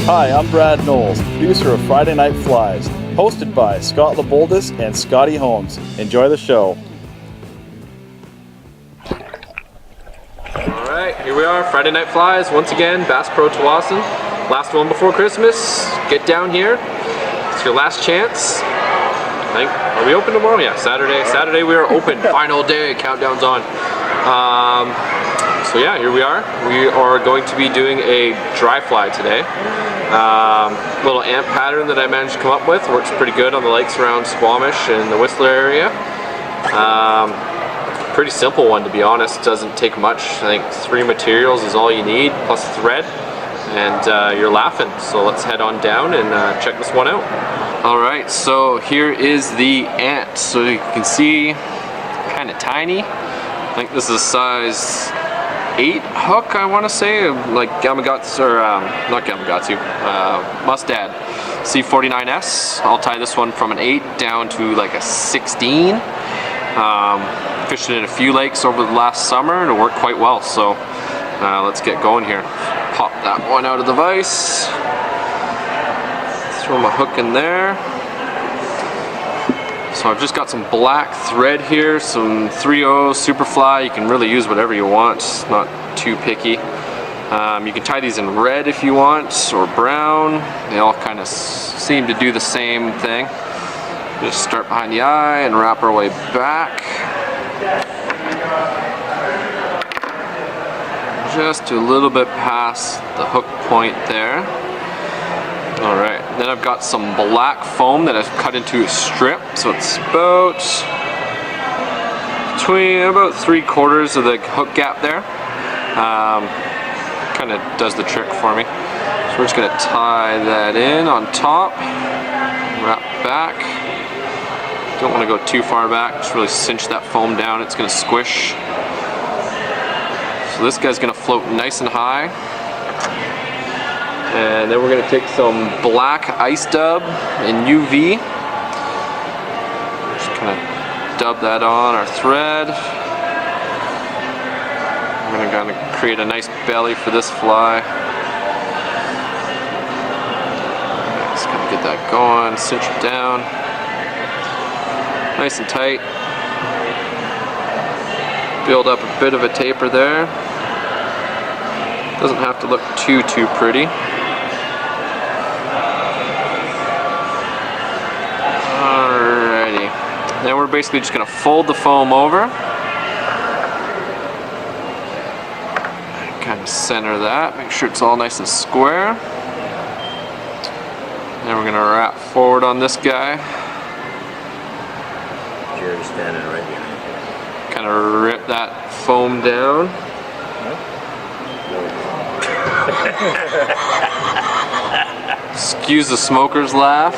Hi, I'm Brad Knowles, producer of Friday Night Flies, hosted by Scott LeBoldis and Scotty Holmes. Enjoy the show. Alright, here we are, Friday Night Flies, once again, Bass Pro Tawasin. Last one before Christmas. Get down here. It's your last chance. Are we open tomorrow? Yeah, Saturday. Saturday we are open. Final day, countdown's on. So yeah, here we are. We are going to be doing a dry fly today. Little amp pattern that I managed to come up with. Works pretty good on the lakes around Squamish and the Whistler area. Pretty simple one, to be honest. Doesn't take much. I think 3 materials is all you need, plus thread, and you're laughing. So let's head on down and check this one out. Alright, so here is the ant. So you can see, kind of tiny. I think this is a size 8 hook, I want to say, like Gamakatsu, or not Gamakatsu, Mustad C49S. I'll tie this one from an 8 down to like a 16. Fished it in a few lakes over the last summer and it worked quite well, so let's get going here. Pop that one out of the vise, throw my hook in there. So I've just got some black thread here, some 3/0 Superfly. You can really use whatever you want, not too picky. You can tie these in red if you want, or brown. They all kind of seem to do the same thing. Just start behind the eye and wrap our way back. Just a little bit past the hook point there. Alright, then I've got some black foam that I've cut into a strip, so it's about 3/4 of the hook gap there. Kind of does the trick for me. So we're just going to tie that in on top, wrap back. Don't want to go too far back, just really cinch that foam down, it's going to squish. So this guy's going to float nice and high. And then we're going to take some black ice dub in UV. Just kind of dub that on our thread. We're going to kind of create a nice belly for this fly. Just kind of get that going, cinch it down. Nice and tight. Build up a bit of a taper there. Doesn't have to look too pretty. Alrighty. Then we're basically just going to fold the foam over. Kind of center that. Make sure it's all nice and square. Then we're going to wrap forward on this guy. Jerry's standing right behind you. Kind of rip that foam down. Excuse the smoker's laugh.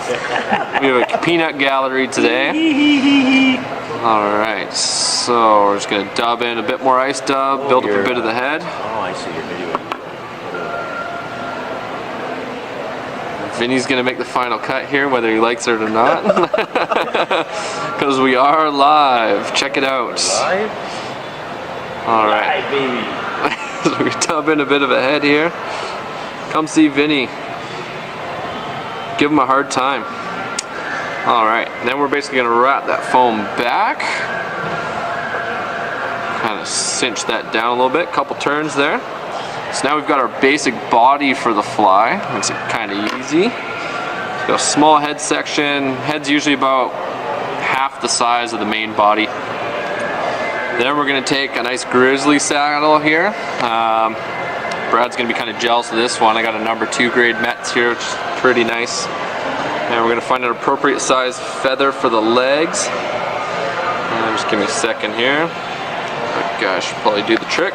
We have a peanut gallery today. Alright, so we're just going to dub in a bit more ice dub, build up a bit of the head. Oh, I see your video. Vinny's going to make the final cut here, whether he likes it or not. Because we are live. Check it out. Live? Alright. Live, baby. So we dub in a bit of a head here. Come see Vinny. Give him a hard time. Alright, then we're basically going to wrap that foam back. Kind of cinch that down a little bit. Couple turns there. So now we've got our basic body for the fly. Makes it kind of easy. Got a small head section. Head's usually about half the size of the main body. Then we're going to take a nice grizzly saddle here. Brad's going to be kind of jealous of this one. I got a number 2 grade Mets here, which is pretty nice. And we're going to find an appropriate size feather for the legs. Just give me a second here. That guy should probably do the trick.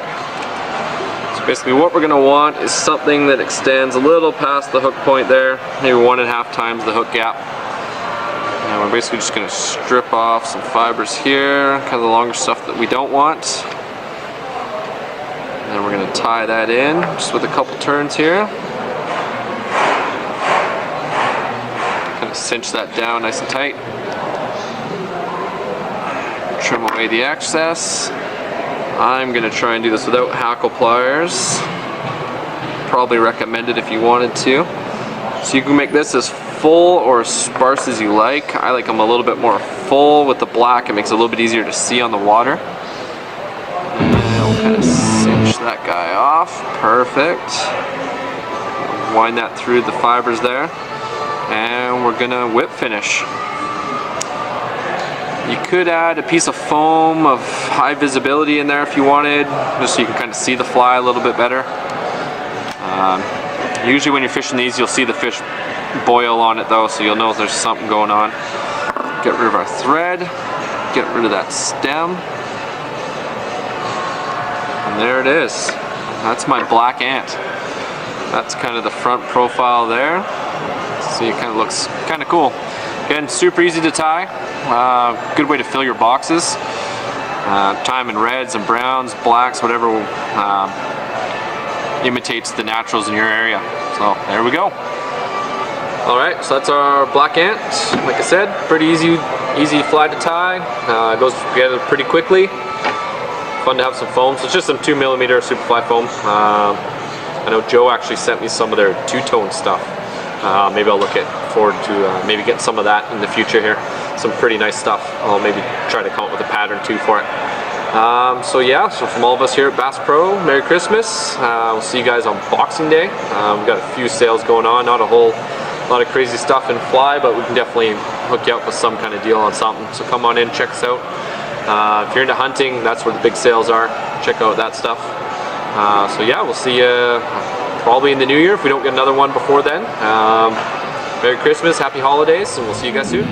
So basically what we're going to want is something that extends a little past the hook point there, maybe 1.5 times the hook gap. And we're basically just going to strip off some fibers here, kind of the longer stuff that we don't want. And then we're going to tie that in just with a couple turns here. Kind of cinch that down nice and tight. Trim away the excess. I'm going to try and do this without hackle pliers. Probably recommend it if you wanted to. So you can make this as full or as sparse as you like. I like them a little bit more full with the black. It makes it a little bit easier to see on the water. And we'll kind of cinch that guy off. Perfect. Wind that through the fibers there. And we're gonna whip finish. You could add a piece of foam of high visibility in there if you wanted, just so you can kind of see the fly a little bit better. Usually when you're fishing these, you'll see the fish boil on it though, so you'll know if there's something going on. Get rid of our thread, get rid of that stem. And there it is. That's my black ant. That's kind of the front profile there. See, it kind of looks kind of cool. Again, super easy to tie. Good way to fill your boxes. Tie them in reds and browns, blacks, whatever imitates the naturals in your area. So there we go. All right, so that's our black ant. Like I said, pretty easy fly to tie. It goes together pretty quickly. Fun to have some foam. So it's just some 2mm Superfly foam. I know Joe actually sent me some of their two-tone stuff. Maybe I'll look forward to maybe getting some of that in the future here. Some pretty nice stuff. I'll maybe try to come up with a pattern too for it. So yeah, so from all of us here at Bass Pro, Merry Christmas. We'll see you guys on Boxing Day. We've got a few sales going on, not a whole lot of crazy stuff in fly, but we can definitely hook you up with some kind of deal on something. So come on in, check us out. If you're into hunting, that's where the big sales are. Check out that stuff. So yeah, we'll see you probably in the new year if we don't get another one before then. Merry Christmas, happy holidays, and we'll see you guys soon.